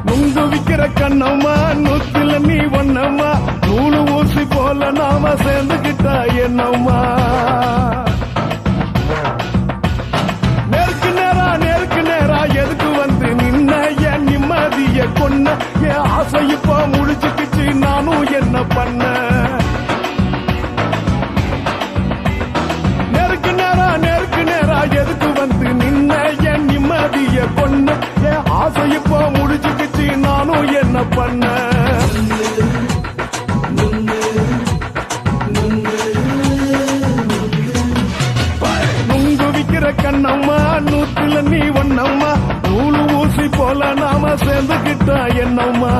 நுங்கு விக்கிற கண்ணம்மா நூத்துல நீ ஒன்னம்மா நூலு ஊசி போல நாம சேர்ந்துகிட்டா என்னம்மா நேருக்கு நேரா எதுக்கு வந்து நின்ன என் நிம்மதிய கொன்ன என் ஆசை இப்ப முடிச்சுக்கிச்சு நானும் என்ன பண்ண நேருக்கு நேரா எதுக்கு வந்து நின்ன என் நிம்மதிய கொன்ன என் ஆசை இப்ப முடிச்சுக்கிச்சு நானும் என்ன பண்ண நுங்கு விக்கிற கண்ணம்மா நூத்துல நீ ஒன்னம்மா நூலு ஊசி போல நாம சேர்ந்துகிட்டா என்னம்மா